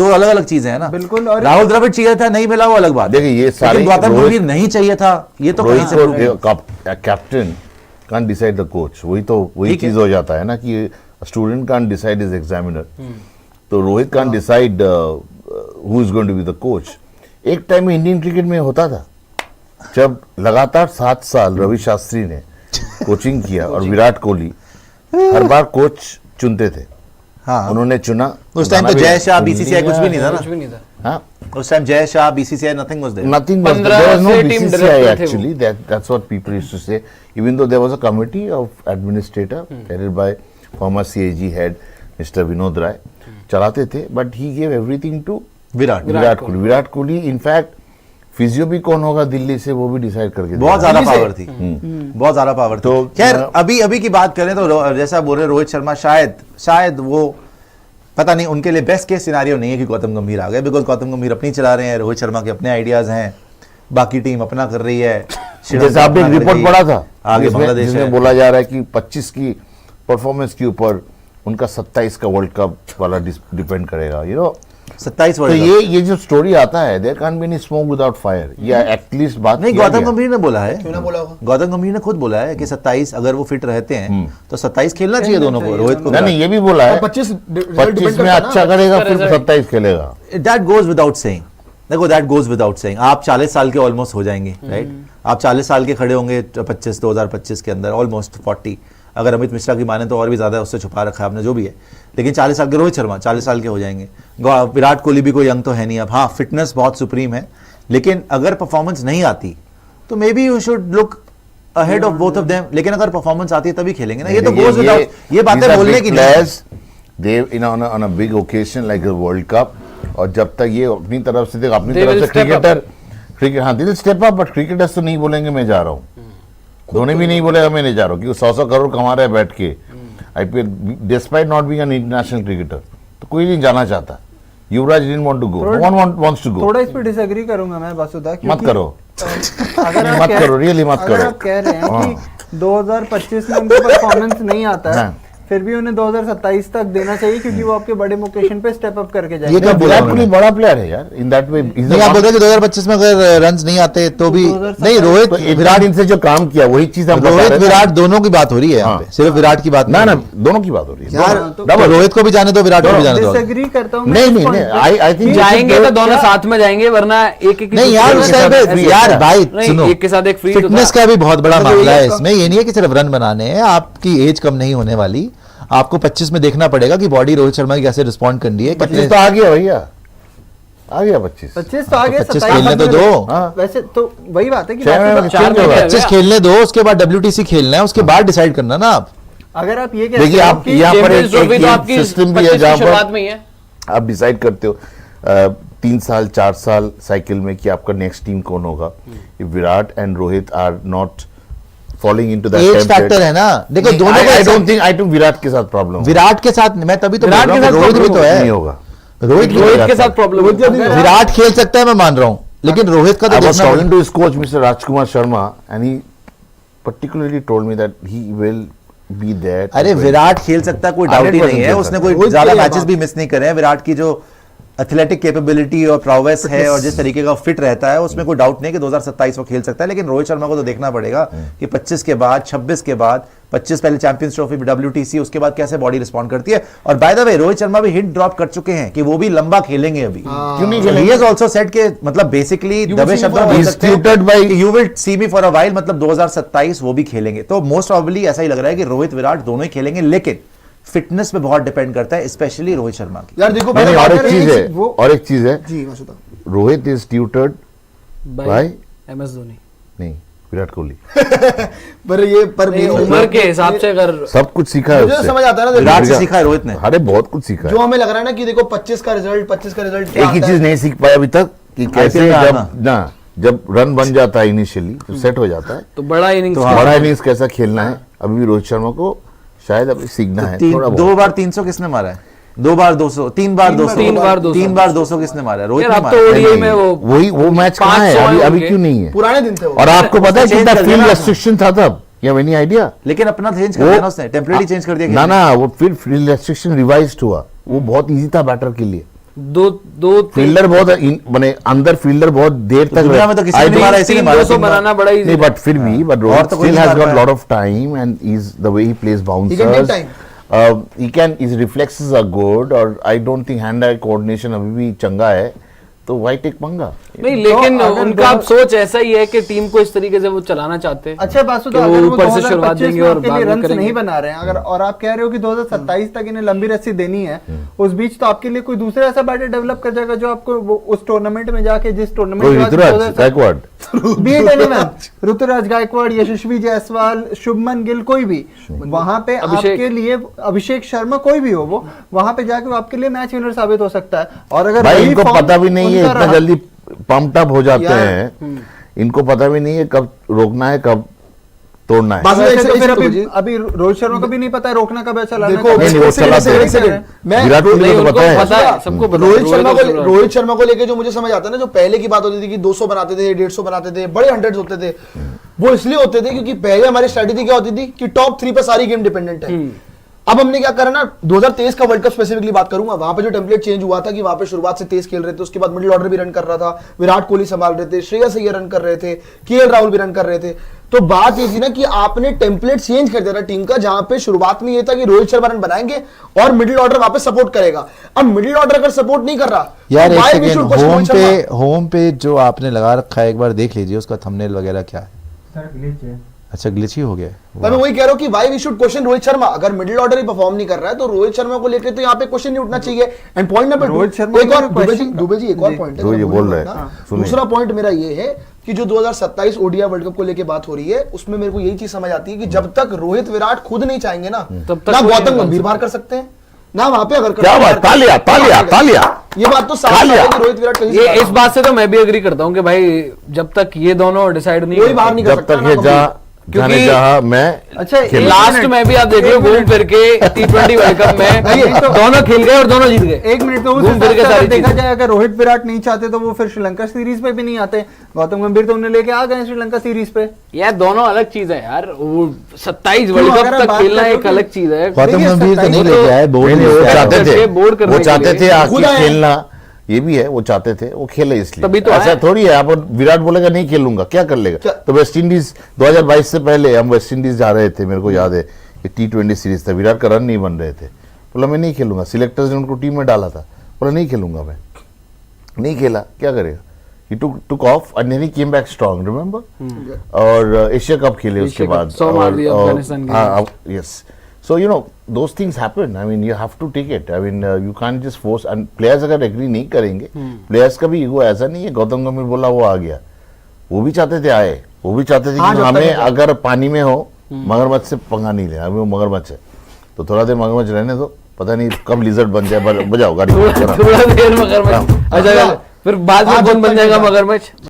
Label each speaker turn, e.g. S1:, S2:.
S1: दो अलग अलग चीजें हैं ना।
S2: बिल्कुल। और
S1: राहुल द्रविड़ चाहिए था, नहीं मिला, वो अलग बात।
S3: देखिए ये सारे
S1: गौतम गंभीर नहीं चाहिए था, ये तो कहीं से
S3: captain can't decide the coach. वही चीज हो जाता है ना कि student can't decide is examiner. तो Rohit can't decide who is going to be the coach. एक टाइम में इंडियन क्रिकेट में होता था जब लगातार 7 साल रवि शास्त्री ने कोचिंग किया और विराट कोहली हर बार कोच चुनते थे।
S1: हाँ,
S3: उन्होंने चुना।
S1: उस टाइम तो जय शाह बीसीसीआई कुछ भी नहीं था ना।
S3: हाँ,
S1: उस time Jay Shah BCCI nothing was there.
S3: Nothing was there. There was no BCCI actually. That's what people used to say. Even though there was a committee of administrator headed by former CAG head Mr. Vinod Rai, चलाते थे, but he gave everything to
S1: Virat
S3: Kohli. Virat Kohli in fact physio भी कौन होगा दिल्ली से वो भी decide करके
S1: बहुत ज्यादा पावर थी, बहुत ज्यादा पावर थी।
S3: तो
S1: खैर अभी की बात करें तो जैसा बोल रहे रोहित शर्मा, शायद वो पता नहीं, उनके लिए बेस्ट केस सिनारियो नहीं है कि गौतम गंभीर आ गए, बिकॉज गौतम गंभीर अपनी चला रहे हैं, रोहित शर्मा के अपने आइडियाज हैं, बाकी टीम अपना कर रही है।
S3: जैसे आपने एक रिपोर्ट पढ़ा था
S1: आगे बांग्लादेश
S3: जिसमें बोला जा रहा है कि 25 की परफॉर्मेंस के ऊपर उनका 27 का वर्ल्ड कप वाला डिपेंड करेगा।
S1: 27
S3: तो
S1: वर्ल्ड
S3: ये जो स्टोरी आता है, there can't be any smoke without fire, या एटलीस्ट बात
S1: नहीं, गौतम गंभीर ने बोला है।
S2: क्यों ना बोला होगा?
S1: गौतम गंभीर ने खुद बोला है कि 27 अगर वो फिट रहते हैं तो 27 खेलना चाहिए दोनों को, रोहित को।
S3: नहीं, ये भी बोला है
S2: 25
S3: में अच्छा करेगा फिर 27 खेलेगा।
S1: That goes without saying. देखो दैट गोज विदाउट सेइंग। आप 40 साल के ऑलमोस्ट हो जाएंगे, राइट? आप 40 साल के खड़े होंगे 2025 के अंदर, ऑलमोस्ट 40, अगर अमित मिश्रा की माने तो और भी ज्यादा, उससे छुपा रखा है आपने, जो भी है। लेकिन 40 साल के रोहित शर्मा 40 साल के हो जाएंगे। विराट कोहली भी कोई यंग तो है नहीं अब। हाँ, फिटनेस बहुत सुप्रीम है, लेकिन अगर परफॉर्मेंस नहीं आती तो may be you should look ahead of both of them. लेकिन अगर परफॉर्मेंस आती है तभी खेलेंगे ना। ये तो गोज विदाउट, ये बातें बोलने की
S3: नहीं। On a big occasion like the world cup, और जब तक ये अपनी तरफ से क्रिकेटर हाँ they will step up, but cricketers तो नहीं बोलेंगे मैं जा रहा हूँ। धोनी भी नहीं बोलेगा मैं नहीं जा रहा हूँ, क्योंकि 100 करोड़ कमा रहे हैं बैठ के IPL, despite not being an international cricketer. तो कोई नहीं जाना चाहता। Yuvraj didn't want to go, no one wants to go.
S2: थोड़ा इस पे डिसएग्री करूंगा मैं वासुदा,
S3: मत करो
S2: मत
S3: करो, रियली मत करो।
S2: आप कह रहे हैं कि 2025 में उनका परफॉर्मेंस नहीं आता है, फिर भी उन्हें 2027 तक देना चाहिए, क्योंकि वो आपके बड़े मुकेशन पे स्टेप अप करके जाएंगे।
S3: ये तो विराट कोहली बड़ा प्लेयर है यार, इन दैट वे।
S1: नहीं, आप बोल रहे हैं कि 2025 में अगर रन्स नहीं आते तो भी नहीं, रोहित
S3: विराट इनसे जो काम किया वही चीज हम
S1: रोहित विराट दोनों की बात हो रही है यहाँ पे, सिर्फ विराट की बात
S3: ना, दोनों की बात हो रही है
S1: यार। रोहित को भी जाने दो, विराट को भी जाने दो।
S2: डिसएग्री करता हूं
S3: नहीं, आई थिंक
S4: जाएंगे तो दोनों साथ में जाएंगे, वरना एक
S1: नहीं यार, उस टाइम पे यार भाई सुनो,
S4: एक के साथ एक फ्री।
S1: फिटनेस का भी बहुत बड़ा मामला है इसमें। ये नहीं है कि सिर्फ रन बनाने हैं, आपकी एज कम नहीं होने वाली। आपको 25 में देखना पड़ेगा कि बॉडी रोहित शर्मा की कैसे रिस्पॉन्ड करनी है।
S3: 25 तो आ गया भैया, आ गया 25
S2: तो आ गया।
S1: 25 खेलने तो दो।
S2: वैसे तो वही बात है कि
S1: 25 खेलने दो, उसके बाद WTC खेलना है, उसके बाद डिसाइड करना ना आप।
S2: अगर आप ये
S3: देखिए, आप यहाँ पर एक सिस्टम भी है जहाँ पर आप डिसाइड करते हो 3 साल 4 साल साइकिल में कि आपका नेक्स्ट टीम कौन होगा। Virat and Rohit are not following into that
S1: age factor है ना। देखो दोनों को,
S3: आई डोंट थिंक विराट के साथ प्रॉब्लम,
S1: विराट के साथ मैं तभी तो बोल रहा हूं, रोहित भी तो है,
S3: नहीं होगा।
S1: रोहित
S4: के साथ प्रॉब्लम।
S1: विराट खेल सकता है, मैं मान रहा हूं, लेकिन रोहित का तो देखना
S3: talking to his coach mister Rajkumar Sharma and he particularly told me that he will be there.
S1: अरे विराट खेल सकता है, कोई डाउट ही नहीं है। उसने कोई ज्यादा मैचेस भी मिस नहीं करे हैं। विराट की जो एथलेटिक कैपेबिलिटी और प्रोग्रेस है और जिस तरीके का फिट रहता है, उसमें कोई डाउट नहीं कि 2027 वो खेल सकता है। लेकिन रोहित शर्मा को तो देखना पड़ेगा कि 25 के बाद, 26 के बाद, 25 पहले चैंपियंस ट्रॉफी, WTC, उसके बाद कैसे बॉडी रिस्पॉन्ड करती है। और by the way Rohit Sharma भी हिट ड्रॉप कर चुके हैं कि वो भी लंबा खेलेंगे अभी। क्यों नहीं खेलेंगे? He has also said कि मतलब बेसिकली दबे शब्द में बोल सकते हैं कि you will see me for a while, मतलब 2027 वो भी खेलेंगे। तो मोस्ट प्रोबेबली ऐसा ही लग रहा है कि रोहित विराट दोनों ही खेलेंगे, लेकिन फिटनेस पे बहुत डिपेंड करता है, स्पेशली रोहित शर्मा की।
S2: यार देखो,
S3: और एक चीज है
S2: जी,
S3: Rohit is tutored by
S4: MS Dhoni,
S3: नहीं विराट कोहली।
S2: पर
S4: उम्र के हिसाब से अगर
S3: सब कुछ सीखा है उससे,
S2: समझ आता है ना,
S1: विराट से सीखा है रोहित ने।
S3: अरे बहुत कुछ सीखा है।
S2: जो हमें लग रहा है ना कि देखो 25 का रिजल्ट
S3: एक ही चीज नहीं सीख पाया अभी तक कि कैसे जब रन बन जाता है इनिशियली, तो सेट हो जाता है,
S4: तो बड़ा
S3: इनिंग्स कैसा खेलना है। अभी भी रोहित शर्मा को शायद अभी सीखना है।
S1: 2 बार 300 किसने मारा है? 2 बार 200, 3 बार 200, 3 बार 200 किसने मारा है? रोहित ने मारा।
S3: वो मैच कहाँ है अभी क्यों नहीं है?
S2: पुराने दिन थे।
S3: और आपको पता है कितना फील्ड रेस्ट्रिक्शन था तब? या एनी आइडिया?
S1: लेकिन अपना चेंज कर दिया ना उसने, टेम्परेरी चेंज कर दिया।
S3: ना वो फिर फील्ड रेस्ट्रिक्शन रिवाइज्ड हुआ, वो बहुत इजी था बैटर के लिए।
S4: दो
S3: फील्डर बहुत माने अंदर फील्डर बहुत देर तक
S1: दुनिया में तो किसी
S3: I
S1: ने नहीं मारा,
S3: don't-
S1: इसीलिए
S4: 200 बनाना बड़ा
S3: नहीं
S4: easy
S3: बट फिर भी बट
S1: और
S3: रोहित
S1: तो कोई
S3: still
S1: नहीं
S3: has
S1: मार
S3: got
S1: पाया।
S3: lot of time and is the way he plays bouncers
S5: can take time.
S3: his reflexes are good और I don't think hand eye coordination अभी भी चंगा है तो why take पंगा
S4: नहीं, लेकिन
S2: तो अगर
S4: उनका सोच ऐसा ही है कि टीम को इस तरीके से वो चलाना चाहते हैं।
S2: अच्छा बासु,
S4: कि
S2: तो
S4: वो
S2: अगर वो
S4: ऊपर से शुरुआत
S2: 2025
S4: देंगे
S2: में
S4: और
S2: आपके
S4: बाद
S2: लिए
S4: में
S2: रन
S4: करेंगे।
S2: नहीं बना रहे हैं, अगर और आप कह रहे हो कि 2027 तक इन्हें लंबी रस्सी देनी है, उस बीच तो आपके लिए कोई दूसरा ऐसा बैटर डेवलप कर जाएगा जो आपको उस टूर्नामेंट में जाके, जिस
S3: कोई ऋतुराज
S2: टूर्नामेंट
S3: गायकवाड
S2: ऋतुराज गायकवाड़, यशस्वी जायसवाल, शुभमन गिल, कोई भी वहां पे आपके लिए, अभिषेक शर्मा, कोई भी हो वो वहां पे जाके वो आपके लिए मैच विनर साबित हो सकता है। और अगर
S3: भाई
S2: वही
S3: इनको
S2: form
S3: पता भी नहीं है,
S2: उनका
S3: इतना
S2: रहा-
S3: जल्दी पंप अप हो जाते
S5: यार,
S3: हैं, इनको पता भी नहीं है कब रोकना है कब तोड़ना है।
S5: बस-
S2: वैसे तो
S5: एक
S2: फिर
S5: सेकंड जी।
S2: अभी रोहित शर्मा को भी नहीं पता है रोकना कब है, चलाना
S5: देखो,
S2: कब है।
S3: नहीं, नहीं, वो चलाते हैं।
S5: एक सेकंड, मैं
S3: विराट कोहली
S4: नहीं,
S3: को तो
S4: उनको
S3: पता है
S4: पता है, सबको पता है।
S5: रोहित शर्मा को लेके जो मुझे समझ आता है ना, जो पहले की बात होती थी कि 200 बनाते थे, 150 बनाते थे, बड़े 100 होते थे, वो इसलिए होते थे क्योंकि पहले हमारी स्ट्रेटेजी क्या होती थी कि टॉप 3 पे सारी गेम डिपेंडेंट है। अब हमने क्या करा ना, 2023 का वर्ल्ड कप स्पेसिफिकली बात करूंगा, वहां पे जो टेम्पलेट चेंज हुआ था कि वहां पे शुरुआत से तेज खेल रहे थे, उसके बाद मिडिल ऑर्डर भी रन कर रहा था, विराट कोहली संभाल रहे थे, श्रेयस अय्यर रन कर रहे थे, केएल राहुल भी रन कर रहे थे। तो बात ये थी ना कि आपने टेम्पलेट चेंज कर दिया था टीम का, जहां पे शुरुआत में ये था कि रोहित शर्मा रन बनाएंगे और मिडिल ऑर्डर वहां पे सपोर्ट करेगा। अब मिडिल ऑर्डर अगर सपोर्ट नहीं कर रहा
S1: यार
S5: तो
S1: एक
S5: why we
S1: second,
S5: should question Rohit Sharma?
S1: Home पे जो आपने लगा रखा है एक बार देख लीजिए, उसका थंबनेल वगैरह क्या है। अच्छा ग्लिच ही हो गया।
S5: मैं वही कह रहा हूं कि why we should question Rohit Sharma. अगर मिडिल ऑर्डर ही परफॉर्म नहीं कर रहा है तो रोहित शर्मा को लेकर तो यहाँ पे क्वेश्चन नहीं उठना चाहिए। And point number
S2: Rohit Sharma
S5: एक और
S2: का question-
S5: दुबे जी एक और पॉइंट है
S3: जो ये
S5: मैं
S3: बोल
S5: भूल
S3: रहे
S5: गया
S3: हैं,
S5: था।
S3: सुनिए।
S5: दूसरा पॉइंट मेरा ये है कि जो 2027 ओडीआई वर्ल्ड कप को लेके बात हो रही है, उसमें मेरे को यही चीज समझ आती है कि जब तक रोहित विराट खुद नहीं चाहेंगे ना,
S4: तब तक
S5: ना
S4: कोई
S5: गौतम
S4: नहीं
S5: गंभीर
S4: कर
S5: बाहर कर सकते हैं, ना वहां पे अगर
S3: क्या बात, तालियां तालियां तालियां।
S5: ये बात तो साफ है कि रोहित विराट कहीं से
S4: ये
S5: बाहर
S4: इस बात से तो मैं भी एग्री करता हूँ कि भाई जब तक ये दोनों डिसाइड नहीं
S5: कोई
S4: करते-
S5: बाहर नहीं कर
S3: जब
S5: सकता
S3: तक
S5: ना
S3: ये
S5: गंभीर।
S3: जाने
S4: क्योंकि-
S3: जहां मैं
S2: अच्छा,
S3: खेल-
S4: लास्ट में भी आप देख लो घूम फिर के T20 वर्ल्ड कप में दोनों खेल गए और दोनों जीत गए।
S2: एक मिनट, तो उस
S4: घूम फिर के
S2: हिसाब से
S4: सारी
S2: अगर देखा
S4: चीजें।
S2: जाए, अगर रोहित विराट नहीं चाहते तो वो फिर श्रीलंका सीरीज पे भी नहीं आते। गौतम गंभीर तो उन्हें लेके आ गए श्रीलंका सीरीज पे।
S4: यार दोनों अलग चीज है यार, वो 27 वर्ल्ड
S2: अगर
S4: कप
S2: आप
S4: तक
S2: बात
S4: खेलना
S2: करो
S4: एक
S2: कि-
S4: अलग चीज है।
S1: गौतम
S2: देखिए,
S1: गंभीर तो नहीं
S2: 27
S1: लेके आए, बोर्ड
S3: नहीं,
S1: में
S3: वो
S1: लेके आए।
S3: चाहते थे,
S4: बोर्ड करने
S3: वो
S4: के
S3: चाहते
S4: लिए।
S3: थे आके
S5: खुद आए।
S3: खेलना, ये भी है, वो चाहते थे, वो खेले इसलिए।
S4: तभी तो
S3: ऐसा
S4: आए।
S3: थोड़ी है आप विराट बोलेगा नहीं खेलूंगा, क्या कर लेगा?
S5: क्या?
S3: तो वेस्ट इंडीज 2022 से पहले हम वेस्ट इंडीज जा रहे थे, मेरे को याद है, T20 सीरीज था, विराट का रन नहीं बन रहे थे, बोला मैं नहीं खेलूंगा, सिलेक्टर्स ने उनको टीम में डाला था, बोला नहीं खेलूंगा मैं, नहीं खेला, क्या करेगा? He took off and then he came back strong, remember? और एशिया कप खेले उसके
S4: एशिया कप,
S3: बाद
S4: 100 मार दिया अफगानिस्तान के लिए।
S3: yes. So you know those things happen. I mean you have to take it. I mean you can't just force. And players अगर agree नहीं करेंगे, players का भी ईगो ऐसा नहीं है गौतम गंभीर बोला वो आ गया, वो भी चाहते थे आए, वो भी चाहते थे
S5: हाँ,
S3: कि
S5: जब तक
S3: हमें
S5: है।
S3: अगर पानी में हो मगरमच्छ से पंगा नहीं लेना, अभी वो मगरमच्छ है तो थोड़ा देर मगरमच्छ रहने दो, पता नहीं कब लिजर्ड बन जाए, बजाओ गाड़ी
S4: थोड़ा देर मगरमच्छ, अच्छा फिर बाद में कौन बन जाएगा मगरमच्छ?